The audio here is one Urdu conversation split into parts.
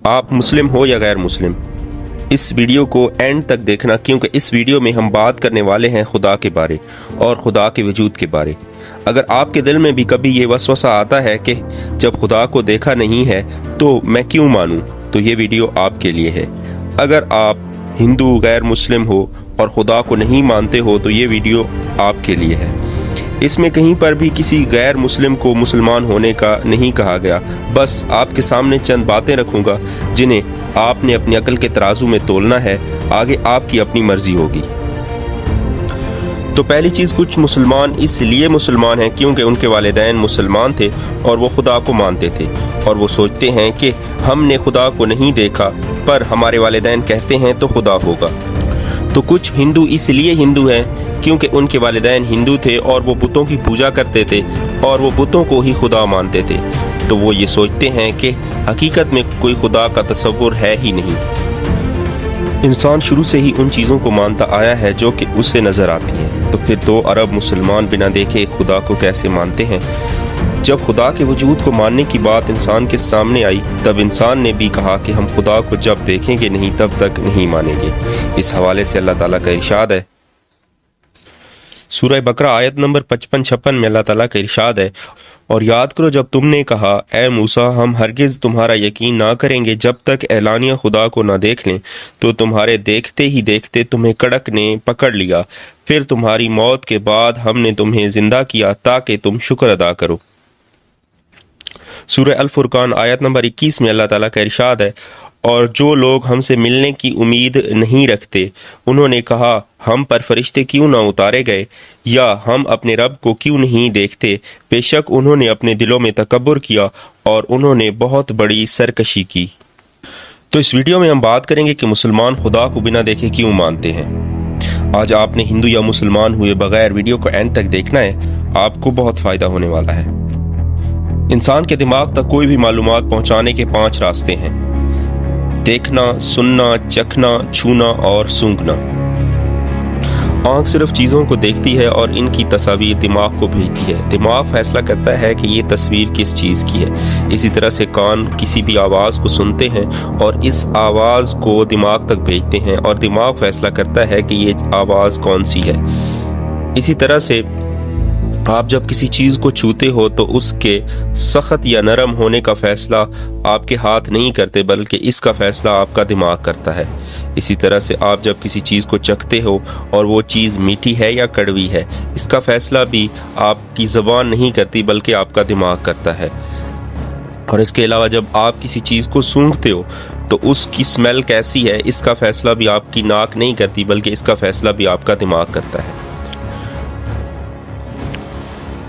آپ مسلم ہو یا غیر مسلم، اس ویڈیو کو اینڈ تک دیکھنا، کیونکہ اس ویڈیو میں ہم بات کرنے والے ہیں خدا کے بارے اور خدا کے وجود کے بارے۔ اگر آپ کے دل میں بھی کبھی یہ وسوسہ آتا ہے کہ جب خدا کو دیکھا نہیں ہے تو میں کیوں مانوں، تو یہ ویڈیو آپ کے لیے ہے۔ اگر آپ ہندو غیر مسلم ہو اور خدا کو نہیں مانتے ہو تو یہ ویڈیو آپ کے لیے ہے۔ اس میں کہیں پر بھی کسی غیر مسلم کو مسلمان ہونے کا نہیں کہا گیا، بس آپ کے سامنے چند باتیں رکھوں گا جنہیں آپ نے اپنی عقل کے ترازو میں تولنا ہے، آگے آپ کی اپنی مرضی ہوگی۔ تو پہلی چیز، کچھ مسلمان اس لیے مسلمان ہیں کیونکہ ان کے والدین مسلمان تھے اور وہ خدا کو مانتے تھے، اور وہ سوچتے ہیں کہ ہم نے خدا کو نہیں دیکھا پر ہمارے والدین کہتے ہیں تو خدا ہوگا۔ تو کچھ ہندو اس لیے ہندو ہیں کیونکہ ان کے والدین ہندو تھے اور وہ بتوں کی پوجا کرتے تھے اور وہ بتوں کو ہی خدا مانتے تھے، تو وہ یہ سوچتے ہیں کہ حقیقت میں کوئی خدا کا تصور ہے ہی نہیں۔ انسان شروع سے ہی ان چیزوں کو مانتا آیا ہے جو کہ اس سے نظر آتی ہیں، تو پھر 2 ارب مسلمان بنا دیکھے خدا کو کیسے مانتے ہیں؟ جب خدا کے وجود کو ماننے کی بات انسان کے سامنے آئی تب انسان نے بھی کہا کہ ہم خدا کو جب دیکھیں گے نہیں تب تک نہیں مانیں گے۔ اس حوالے سے اللہ تعالیٰ کا ارشاد ہے، سورہ بقرہ آیت نمبر 55-56 میں اللہ تعالیٰ کا ارشاد ہے، اور یاد کرو جب تم نے کہا اے موسیٰ ہم ہرگز تمہارا یقین نہ کریں گے جب تک اعلانیہ خدا کو نہ دیکھ لیں، تو تمہارے دیکھتے ہی دیکھتے تمہیں کڑک نے پکڑ لیا، پھر تمہاری موت کے بعد ہم نے تمہیں زندہ کیا تاکہ تم شکر ادا کرو۔ سورہ الفرقان آیت نمبر 21 میں اللہ تعالیٰ کا ارشاد ہے، اور جو لوگ ہم سے ملنے کی امید نہیں رکھتے انہوں نے کہا ہم پر فرشتے کیوں نہ اتارے گئے، یا ہم اپنے رب کو کیوں نہیں دیکھتے، بے شک انہوں نے اپنے دلوں میں تکبر کیا اور انہوں نے بہت بڑی سرکشی کی۔ تو اس ویڈیو میں ہم بات کریں گے کہ مسلمان خدا کو بنا دیکھے کیوں مانتے ہیں۔ آج آپ نے ہندو یا مسلمان ہوئے بغیر ویڈیو کو اینڈ تک دیکھنا ہے، آپ کو بہت فائدہ ہونے والا ہے۔ انسان کے دماغ تک کوئی بھی معلومات پہنچانے کے 5 راستے ہیں: دیکھنا، سننا، چکھنا، چھونا اور سونگھنا۔ آنکھ صرف چیزوں کو دیکھتی ہے اور ان کی تصاویر دماغ کو بھیجتی ہے۔ دماغ فیصلہ کرتا ہے کہ یہ تصویر کس چیز کی ہے۔ اسی طرح سے کان کسی بھی آواز کو سنتے ہیں اور اس آواز کو دماغ تک بھیجتے ہیں، اور دماغ فیصلہ کرتا ہے کہ یہ آواز کون سی ہے۔ اسی طرح سے آپ جب کسی چیز کو چھوتے ہو تو اس کے سخت یا نرم ہونے کا فیصلہ آپ کے ہاتھ نہیں کرتے بلکہ اس کا فیصلہ آپ کا دماغ کرتا ہے۔ اسی طرح سے آپ جب کسی چیز کو چکھتے ہو اور وہ چیز میٹھی ہے یا کڑوی ہے، اس کا فیصلہ بھی آپ کی زبان نہیں کرتی بلکہ آپ کا دماغ کرتا ہے۔ اور اس کے علاوہ جب آپ کسی چیز کو سونگھتے ہو تو اس کی سمیل کیسی ہے، اس کا فیصلہ بھی آپ کی ناک نہیں کرتی بلکہ اس کا فیصلہ بھی آپ کا دماغ کرتا ہے۔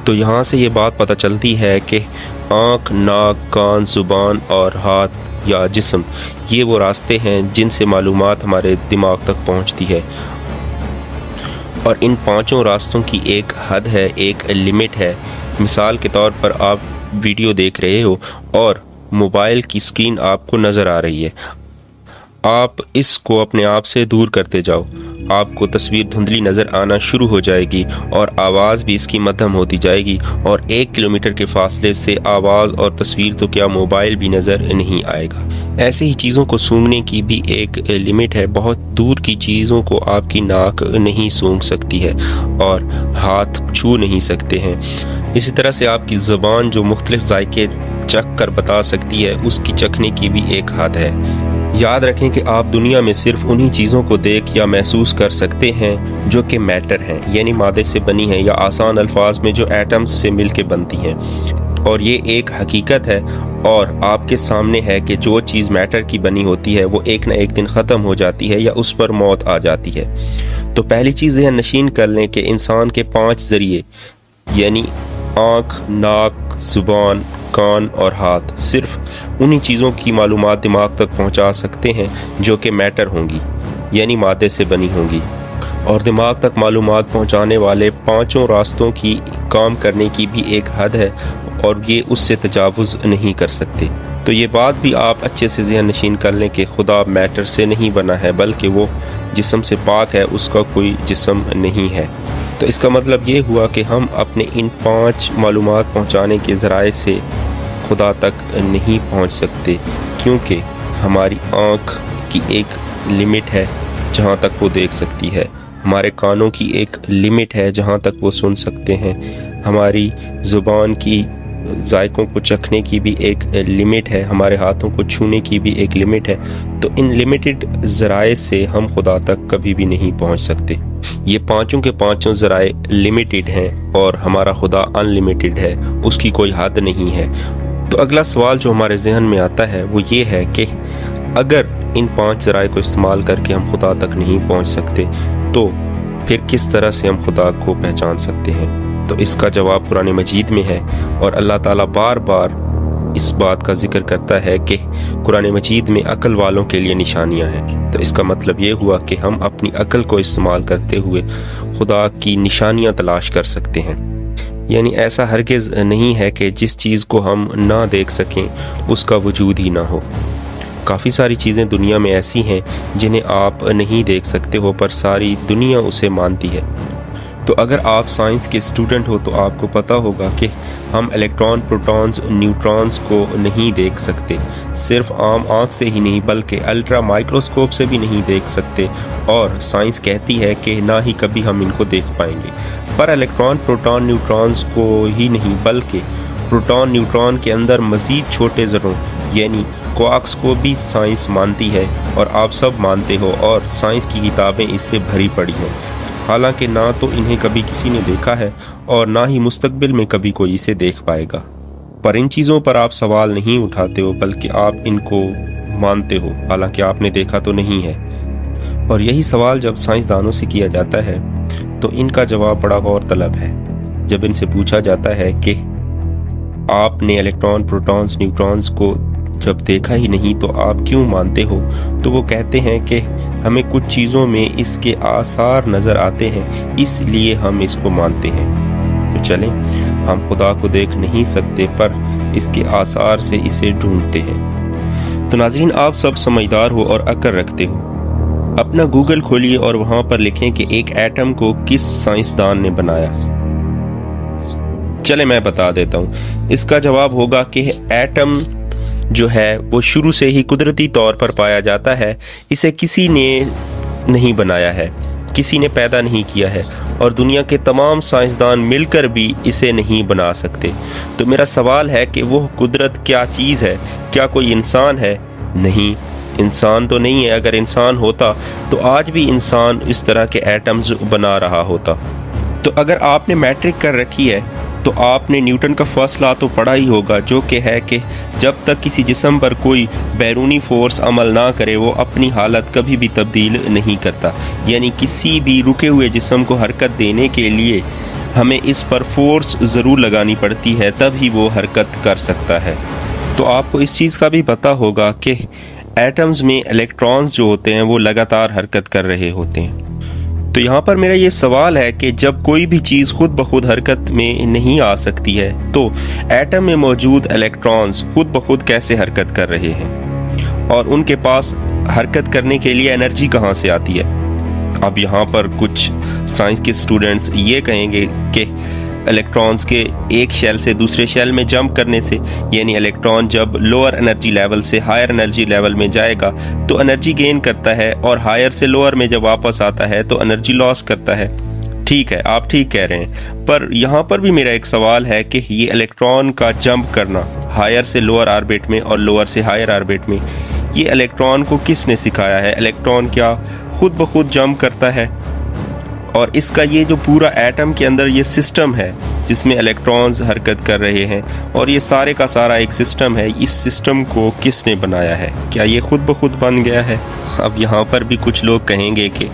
تو یہاں سے یہ بات پتہ چلتی ہے کہ آنکھ، ناک، کان، زبان اور ہاتھ یا جسم، یہ وہ راستے ہیں جن سے معلومات ہمارے دماغ تک پہنچتی ہے، اور ان 5 راستوں کی ایک حد ہے، ایک لمٹ ہے۔ مثال کے طور پر آپ ویڈیو دیکھ رہے ہو اور موبائل کی سکرین آپ کو نظر آ رہی ہے، آپ اس کو اپنے آپ سے دور کرتے جاؤ، آپ کو تصویر دھندلی نظر آنا شروع ہو جائے گی اور آواز بھی اس کی مدھم ہوتی جائے گی، اور 1 کلومیٹر کے فاصلے سے آواز اور تصویر تو کیا موبائل بھی نظر نہیں آئے گا۔ ایسے ہی چیزوں کو سونگھنے کی بھی ایک لمٹ ہے، بہت دور کی چیزوں کو آپ کی ناک نہیں سونگھ سکتی ہے اور ہاتھ چھو نہیں سکتے ہیں۔ اسی طرح سے آپ کی زبان جو مختلف ذائقے چکھ کر بتا سکتی ہے، اس کی چکھنے کی بھی ایک حد ہے۔ یاد رکھیں کہ آپ دنیا میں صرف انہی چیزوں کو دیکھ یا محسوس کر سکتے ہیں جو کہ میٹر ہیں، یعنی مادے سے بنی ہیں، یا آسان الفاظ میں جو ایٹمز سے مل کے بنتی ہیں، اور یہ ایک حقیقت ہے اور آپ کے سامنے ہے کہ جو چیز میٹر کی بنی ہوتی ہے وہ ایک نہ ایک دن ختم ہو جاتی ہے یا اس پر موت آ جاتی ہے۔ تو پہلی چیز ذہن نشین کر لیں کہ انسان کے 5 ذریعے یعنی آنکھ، ناک، زبان، کان اور ہاتھ صرف انہی چیزوں کی معلومات دماغ تک پہنچا سکتے ہیں جو کہ میٹر ہوں گی، یعنی مادے سے بنی ہوں گی، اور دماغ تک معلومات پہنچانے والے 5 راستوں کی کام کرنے کی بھی ایک حد ہے اور یہ اس سے تجاوز نہیں کر سکتے۔ تو یہ بات بھی آپ اچھے سے ذہن نشین کر لیں کہ خدا میٹر سے نہیں بنا ہے بلکہ وہ جسم سے پاک ہے، اس کا کوئی جسم نہیں ہے۔ تو اس کا مطلب یہ ہوا کہ ہم اپنے ان 5 معلومات پہنچانے کے ذرائع سے خدا تک نہیں پہنچ سکتے، کیونکہ ہماری آنکھ کی ایک لمٹ ہے جہاں تک وہ دیکھ سکتی ہے، ہمارے کانوں کی ایک لمٹ ہے جہاں تک وہ سن سکتے ہیں، ہماری زبان کی ذائقوں کو چکھنے کی بھی ایک لمٹ ہے، ہمارے ہاتھوں کو چھونے کی بھی ایک لمٹ ہے۔ تو ان لمیٹڈ ذرائع سے ہم خدا تک کبھی بھی نہیں پہنچ سکتے۔ یہ پانچوں کے پانچوں ذرائع لمیٹڈ ہیں اور ہمارا خدا ان لمیٹڈ ہے، اس کی کوئی حد نہیں ہے۔ تو اگلا سوال جو ہمارے ذہن میں آتا ہے وہ یہ ہے کہ اگر ان 5 ذرائع کو استعمال کر کے ہم خدا تک نہیں پہنچ سکتے تو پھر کس طرح سے ہم خدا کو پہچان سکتے ہیں؟ تو اس کا جواب قرآن مجید میں ہے، اور اللہ تعالیٰ بار بار اس بات کا ذکر کرتا ہے کہ قرآن مجید میں عقل والوں کے لیے نشانیاں ہیں۔ تو اس کا مطلب یہ ہوا کہ ہم اپنی عقل کو استعمال کرتے ہوئے خدا کی نشانیاں تلاش کر سکتے ہیں۔ یعنی ایسا ہرگز نہیں ہے کہ جس چیز کو ہم نہ دیکھ سکیں اس کا وجود ہی نہ ہو۔ کافی ساری چیزیں دنیا میں ایسی ہیں جنہیں آپ نہیں دیکھ سکتے ہو پر ساری دنیا اسے مانتی ہے۔ تو اگر آپ سائنس کے اسٹوڈنٹ ہو تو آپ کو پتہ ہوگا کہ ہم الیکٹران، پروٹونز، نیوٹرانز کو نہیں دیکھ سکتے، صرف عام آنکھ سے ہی نہیں بلکہ الٹرا مائکروسکوپ سے بھی نہیں دیکھ سکتے، اور سائنس کہتی ہے کہ نہ ہی کبھی ہم ان کو دیکھ پائیں گے۔ پر الیکٹران، پروٹون، نیوٹرانز کو ہی نہیں بلکہ پروٹون، نیوٹران کے اندر مزید چھوٹے ذروں یعنی کوارکس کو بھی سائنس مانتی ہے، اور آپ سب مانتے ہو، اور سائنس کی کتابیں اس سے بھری پڑی ہیں۔ حالانکہ نہ تو انہیں کبھی کسی نے دیکھا ہے اور نہ ہی مستقبل میں کبھی کوئی اسے دیکھ پائے گا، پر ان چیزوں پر آپ سوال نہیں اٹھاتے ہو بلکہ آپ ان کو مانتے ہو، حالانکہ آپ نے دیکھا تو نہیں ہے۔ اور یہی سوال جب سائنسدانوں سے کیا جاتا ہے تو ان کا جواب بڑا غور طلب ہے۔ جب ان سے پوچھا جاتا ہے کہ آپ نے الیکٹران، پروٹونز، نیوٹرانز کو جب دیکھا ہی نہیں تو آپ کیوں مانتے ہو، تو وہ کہتے ہیں کہ ہمیں کچھ چیزوں میں اس کے آثار نظر آتے ہیں، اس لیے ہم اس کو مانتے ہیں۔ تو چلیں، ہم خدا کو دیکھ نہیں سکتے پر اس کے آثار سے اسے ڈھونڈتے ہیں۔ تو ناظرین، آپ سب سمجھدار ہو اور عقل رکھتے ہو، اپنا گوگل کھولیے اور وہاں پر لکھیں کہ ایک ایٹم کو کس سائنسدان نے بنایا۔ چلیں میں بتا دیتا ہوں، اس کا جواب ہوگا کہ ایٹم جو ہے وہ شروع سے ہی قدرتی طور پر پایا جاتا ہے، اسے کسی نے نہیں بنایا ہے، کسی نے پیدا نہیں کیا ہے، اور دنیا کے تمام سائنسدان مل کر بھی اسے نہیں بنا سکتے۔ تو میرا سوال ہے کہ وہ قدرت کیا چیز ہے؟ کیا کوئی انسان ہے؟ نہیں، انسان تو نہیں ہے۔ اگر انسان ہوتا تو آج بھی انسان اس طرح کے ایٹمز بنا رہا ہوتا۔ تو اگر آپ نے میٹرک کر رکھی ہے تو آپ نے نیوٹن کا فرسٹ لا تو پڑھا ہی ہوگا، جو کہ ہے کہ جب تک کسی جسم پر کوئی بیرونی فورس عمل نہ کرے وہ اپنی حالت کبھی بھی تبدیل نہیں کرتا۔ یعنی کسی بھی رکے ہوئے جسم کو حرکت دینے کے لیے ہمیں اس پر فورس ضرور لگانی پڑتی ہے، تب ہی وہ حرکت کر سکتا ہے۔ تو آپ کو اس چیز کا بھی پتہ ہوگا کہ ایٹمز میں الیکٹرانز جو ہوتے ہیں وہ لگاتار حرکت کر رہے ہوتے ہیں۔ تو یہاں پر میرا یہ سوال ہے کہ جب کوئی بھی چیز خود بخود حرکت میں نہیں آ سکتی ہے تو ایٹم میں موجود الیکٹرانز خود بخود کیسے حرکت کر رہے ہیں، اور ان کے پاس حرکت کرنے کے لیے انرجی کہاں سے آتی ہے؟ اب یہاں پر کچھ سائنس کے اسٹوڈنٹس یہ کہیں گے کہ الیکٹرانز کے ایک شیل سے دوسرے شیل میں جمپ کرنے سے، یعنی الیکٹران جب لوور انرجی لیول سے ہائر انرجی لیول میں جائے گا تو انرجی گین کرتا ہے، اور ہائر سے لوور میں جب واپس آتا ہے تو انرجی لاس کرتا ہے۔ ٹھیک ہے، آپ ٹھیک کہہ رہے ہیں، پر یہاں پر بھی میرا ایک سوال ہے کہ یہ الیکٹران کا جمپ کرنا ہائر سے لوور آربٹ میں اور لوور سے ہائر آربٹ میں، یہ الیکٹران کو کس نے سکھایا ہے؟ الیکٹران کیا خود بخود جمپ کرتا ہے؟ اور اس کا یہ جو پورا ایٹم کے اندر یہ سسٹم ہے جس میں الیکٹرانز حرکت کر رہے ہیں، اور یہ سارے کا سارا ایک سسٹم ہے، اس سسٹم کو کس نے بنایا ہے؟ کیا یہ خود بخود بن گیا ہے؟ اب یہاں پر بھی کچھ لوگ کہیں گے کہ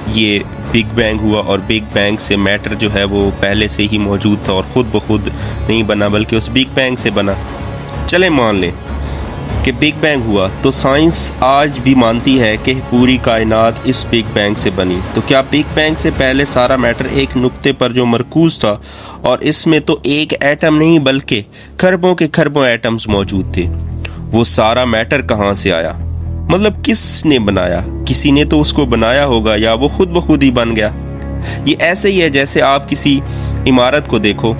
یہ بگ بینگ ہوا، اور بگ بینگ سے میٹر جو ہے وہ پہلے سے ہی موجود تھا اور خود بخود نہیں بنا بلکہ اس بگ بینگ سے بنا۔ چلیں مان لیں کہ بگ بینگ ہوا، تو سائنس آج بھی مانتی ہے کہ پوری کائنات اس بگ بینگ سے بنی۔ تو کیا بگ بینگ سے پہلے سارا میٹر ایک نقطے پر جو مرکوز تھا، اور اس میں تو ایک ایٹم نہیں بلکہ کھربوں کے کھربوں ایٹمز موجود تھے، وہ سارا میٹر کہاں سے آیا؟ مطلب کس نے بنایا؟ کسی نے تو اس کو بنایا ہوگا، یا وہ خود بخود ہی بن گیا؟ یہ ایسے ہی ہے جیسے آپ کسی عمارت کو دیکھو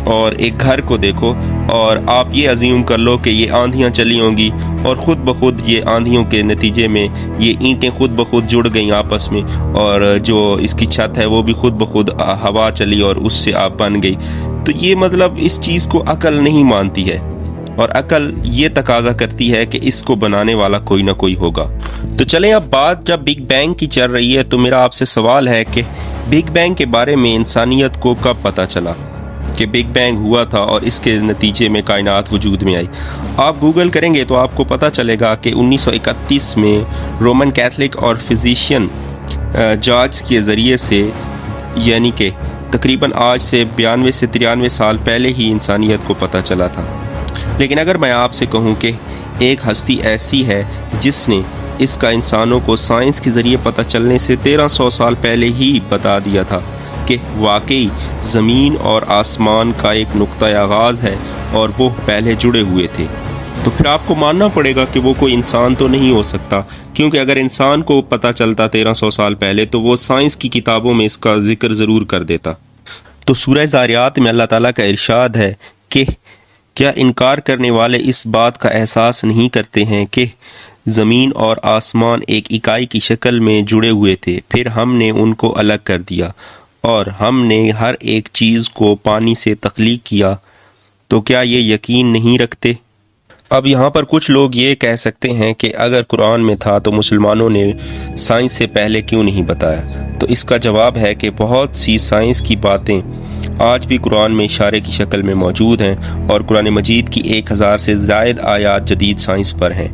اور ایک گھر کو دیکھو، اور آپ یہ ازیوم کر لو کہ یہ آندھیاں چلی ہوں گی اور خود بخود یہ آندھیوں کے نتیجے میں یہ اینٹیں خود بخود جڑ گئیں آپس میں، اور جو اس کی چھت ہے وہ بھی خود بخود ہوا چلی اور اس سے آپ بن گئی۔ تو یہ مطلب اس چیز کو عقل نہیں مانتی ہے، اور عقل یہ تقاضا کرتی ہے کہ اس کو بنانے والا کوئی نہ کوئی ہوگا۔ تو چلیں اب بات جب بگ بینگ کی چل رہی ہے تو میرا آپ سے سوال ہے کہ بگ بینگ کے بارے میں انسانیت کو کب پتہ چلا کہ بگ بینگ ہوا تھا اور اس کے نتیجے میں کائنات وجود میں آئی؟ آپ گوگل کریں گے تو آپ کو پتہ چلے گا کہ 1931 میں رومن کیتھولک اور فزیشین جارج کے ذریعے سے، یعنی کہ تقریباً آج سے 92 سے 93 سال پہلے ہی انسانیت کو پتہ چلا تھا۔ لیکن اگر میں آپ سے کہوں کہ ایک ہستی ایسی ہے جس نے اس کا انسانوں کو سائنس کے ذریعے پتہ چلنے سے 1300 سال پہلے ہی بتا دیا تھا کہ واقعی زمین اور آسمان کا ایک نقطہ آغاز ہے اور وہ پہلے جڑے ہوئے تھے، تو پھر آپ کو ماننا پڑے گا کہ وہ کوئی انسان تو نہیں ہو سکتا، کیونکہ اگر انسان کو پتہ چلتا 1300 سال پہلے تو وہ سائنس کی کتابوں میں اس کا ذکر ضرور کر دیتا۔ تو سورہ ذاریات میں اللہ تعالیٰ کا ارشاد ہے کہ کیا انکار کرنے والے اس بات کا احساس نہیں کرتے ہیں کہ زمین اور آسمان ایک اکائی کی شکل میں جڑے ہوئے تھے، پھر ہم نے ان کو الگ کر دیا اور ہم نے ہر ایک چیز کو پانی سے تخلیق کیا، تو کیا یہ یقین نہیں رکھتے؟ اب یہاں پر کچھ لوگ یہ کہہ سکتے ہیں کہ اگر قرآن میں تھا تو مسلمانوں نے سائنس سے پہلے کیوں نہیں بتایا؟ تو اس کا جواب ہے کہ بہت سی سائنس کی باتیں آج بھی قرآن میں اشارے کی شکل میں موجود ہیں، اور قرآن مجید کی 1000 سے زائد آیات جدید سائنس پر ہیں۔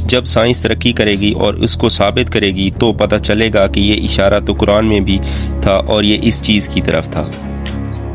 جب سائنس ترقی کرے گی اور اس کو ثابت کرے گی تو پتہ چلے گا کہ یہ اشارہ تو قرآن میں بھی تھا اور یہ اس چیز کی طرف تھا۔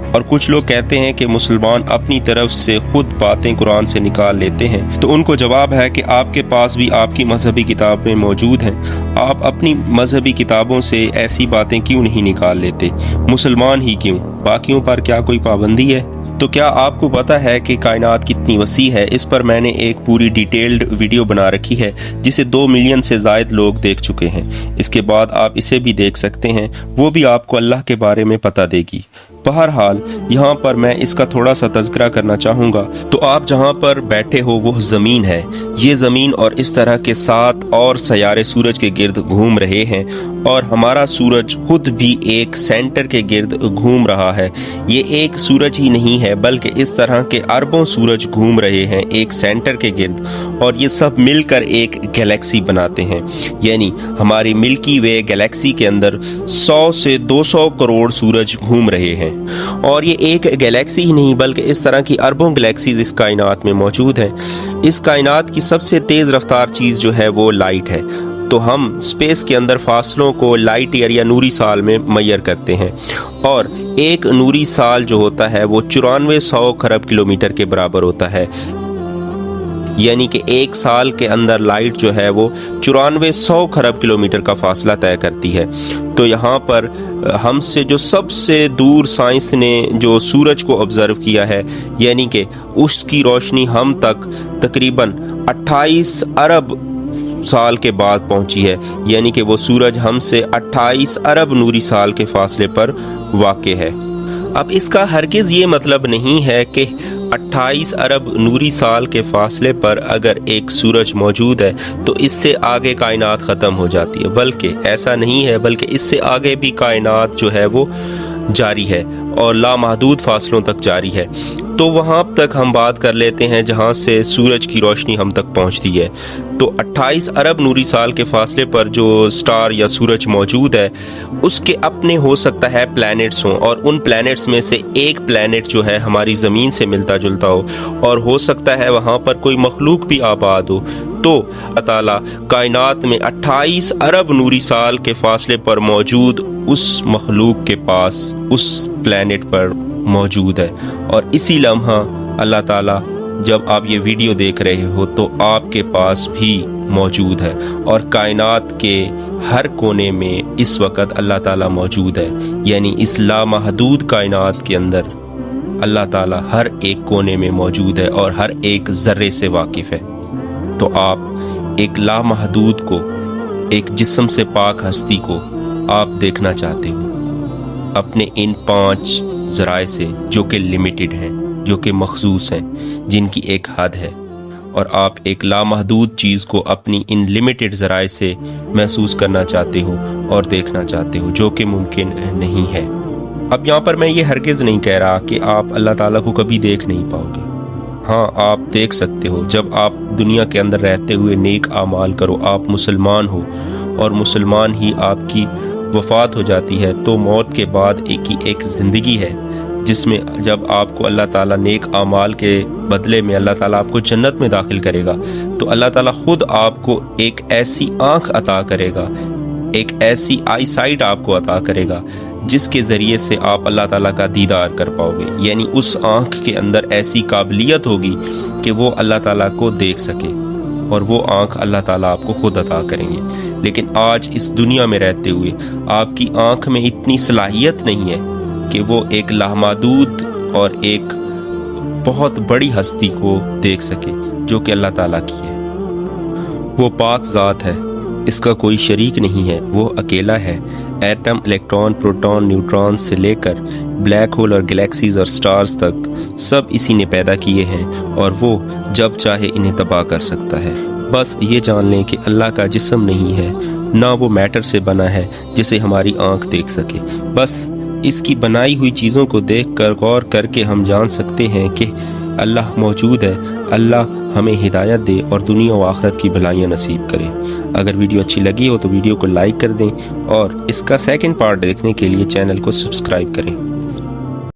اور کچھ لوگ کہتے ہیں کہ مسلمان اپنی طرف سے خود باتیں قرآن سے نکال لیتے ہیں، تو ان کو جواب ہے کہ آپ کے پاس بھی آپ کی مذہبی کتابیں موجود ہیں، آپ اپنی مذہبی کتابوں سے ایسی باتیں کیوں نہیں نکال لیتے؟ مسلمان ہی کیوں، باقیوں پر کیا کوئی پابندی ہے؟ تو کیا آپ کو پتہ ہے کہ کائنات کتنی وسیع ہے؟ اس پر میں نے ایک پوری ڈیٹیلڈ ویڈیو بنا رکھی ہے جسے 2 ملین سے زائد لوگ دیکھ چکے ہیں۔ اس کے بعد آپ اسے بھی دیکھ سکتے ہیں، وہ بھی آپ کو اللہ کے بارے میں پتہ دے گی۔ بہرحال یہاں پر میں اس کا تھوڑا سا تذکرہ کرنا چاہوں گا۔ تو آپ جہاں پر بیٹھے ہو وہ زمین ہے، یہ زمین اور اس طرح کے 7 اور سیارے سورج کے گرد گھوم رہے ہیں، اور ہمارا سورج خود بھی ایک سینٹر کے گرد گھوم رہا ہے۔ یہ ایک سورج ہی نہیں ہے بلکہ اس طرح کے اربوں سورج گھوم رہے ہیں ایک سینٹر کے گرد، اور یہ سب مل کر ایک گیلیکسی بناتے ہیں، یعنی ہماری ملکی وے گیلیکسی کے اندر 100 سے 200 کروڑ سورج گھوم رہے ہیں۔ اور یہ ایک گیلیکسی ہی نہیں بلکہ اس طرح کی اربوں گیلیکسیز اس کائنات میں موجود ہیں۔ اس کائنات کی سب سے تیز رفتار چیز جو ہے وہ لائٹ ہے، تو ہم اسپیس کے اندر فاصلوں کو لائٹ ایئر یا نوری سال میں میئر کرتے ہیں، اور ایک نوری سال جو ہوتا ہے وہ 9400 خرب کلومیٹر کے برابر ہوتا ہے، یعنی کہ ایک سال کے اندر لائٹ جو ہے وہ 9400 خرب کلومیٹر کا فاصلہ طے کرتی ہے۔ تو یہاں پر ہم سے جو سب سے دور سائنس نے جو سورج کو آبزرو کیا ہے، یعنی کہ اس کی روشنی ہم تک تقریباً 28 ارب سال کے بعد پہنچی ہے، یعنی کہ وہ سورج ہم سے 28 ارب نوری سال کے فاصلے پر واقع ہے۔ اب اس کا ہرگز یہ مطلب نہیں ہے کہ 28 ارب نوری سال کے فاصلے پر اگر ایک سورج موجود ہے تو اس سے آگے کائنات ختم ہو جاتی ہے، بلکہ ایسا نہیں ہے، بلکہ اس سے آگے بھی کائنات جو ہے وہ جاری ہے اور لامحدود فاصلوں تک جاری ہے۔ تو وہاں تک ہم بات کر لیتے ہیں جہاں سے سورج کی روشنی ہم تک پہنچتی ہے۔ تو 28 ارب نوری سال کے فاصلے پر جو سٹار یا سورج موجود ہے اس کے اپنے ہو سکتا ہے پلینٹس ہوں، اور ان پلینٹس میں سے ایک پلینٹ جو ہے ہماری زمین سے ملتا جلتا ہو، اور ہو سکتا ہے وہاں پر کوئی مخلوق بھی آباد ہو۔ تو اللہ تعالیٰ کائنات میں 28 ارب نوری سال کے فاصلے پر موجود اس مخلوق کے پاس اس پلینٹ پر موجود ہے، اور اسی لمحہ اللہ تعالیٰ جب آپ یہ ویڈیو دیکھ رہے ہو تو آپ کے پاس بھی موجود ہے، اور کائنات کے ہر کونے میں اس وقت اللہ تعالیٰ موجود ہے، یعنی اس لامحدود کائنات کے اندر اللہ تعالیٰ ہر ایک کونے میں موجود ہے اور ہر ایک ذرے سے واقف ہے۔ تو آپ ایک لامحدود کو، ایک جسم سے پاک ہستی کو آپ دیکھنا چاہتے ہو اپنے ان 5 ذرائع سے جو کہ لمیٹڈ ہیں، جو کہ مخصوص ہیں، جن کی ایک حد ہے، اور آپ ایک لامحدود چیز کو اپنی ان لمیٹڈ ذرائع سے محسوس کرنا چاہتے ہو اور دیکھنا چاہتے ہو، جو کہ ممکن نہیں ہے۔ اب یہاں پر میں یہ ہرگز نہیں کہہ رہا کہ آپ اللہ تعالیٰ کو کبھی دیکھ نہیں پاؤ گے۔ ہاں، آپ دیکھ سکتے ہو جب آپ دنیا کے اندر رہتے ہوئے نیک اعمال کرو، آپ مسلمان ہو اور مسلمان ہی آپ کی وفات ہو جاتی ہے، تو موت کے بعد ایک زندگی ہے جس میں جب آپ کو اللہ تعالیٰ نیک اعمال کے بدلے میں اللہ تعالیٰ آپ کو جنت میں داخل کرے گا، تو اللہ تعالیٰ خود آپ کو ایک ایسی آنکھ عطا کرے گا، ایک ایسی آئی سائٹ آپ کو عطا کرے گا جس کے ذریعے سے آپ اللہ تعالیٰ کا دیدار کر پاؤ گے۔ یعنی اس آنکھ کے اندر ایسی قابلیت ہوگی کہ وہ اللہ تعالیٰ کو دیکھ سکے، اور وہ آنکھ اللہ تعالیٰ آپ کو خود عطا کریں گے۔ لیکن آج اس دنیا میں رہتے ہوئے آپ کی آنکھ میں اتنی صلاحیت نہیں ہے کہ وہ ایک لامحدود اور ایک بہت بڑی ہستی کو دیکھ سکے جو کہ اللہ تعالیٰ کی ہے۔ وہ پاک ذات ہے، اس کا کوئی شریک نہیں ہے، وہ اکیلا ہے۔ ایٹم، الیکٹران، پروٹون، نیوٹران سے لے کر بلیک ہول اور گلیکسیز اور سٹارز تک سب اسی نے پیدا کیے ہیں، اور وہ جب چاہے انہیں تباہ کر سکتا ہے۔ بس یہ جان لیں کہ اللہ کا جسم نہیں ہے، نہ وہ میٹر سے بنا ہے جسے ہماری آنکھ دیکھ سکے۔ بس اس کی بنائی ہوئی چیزوں کو دیکھ کر غور کر کے ہم جان سکتے ہیں کہ اللہ موجود ہے۔ اللہ ہمیں ہدایت دے اور دنیا و آخرت کی بھلائیاں نصیب کرے۔ اگر ویڈیو اچھی لگی ہو تو ویڈیو کو لائک کر دیں، اور اس کا سیکنڈ پارٹ دیکھنے کے لیے چینل کو سبسکرائب کریں۔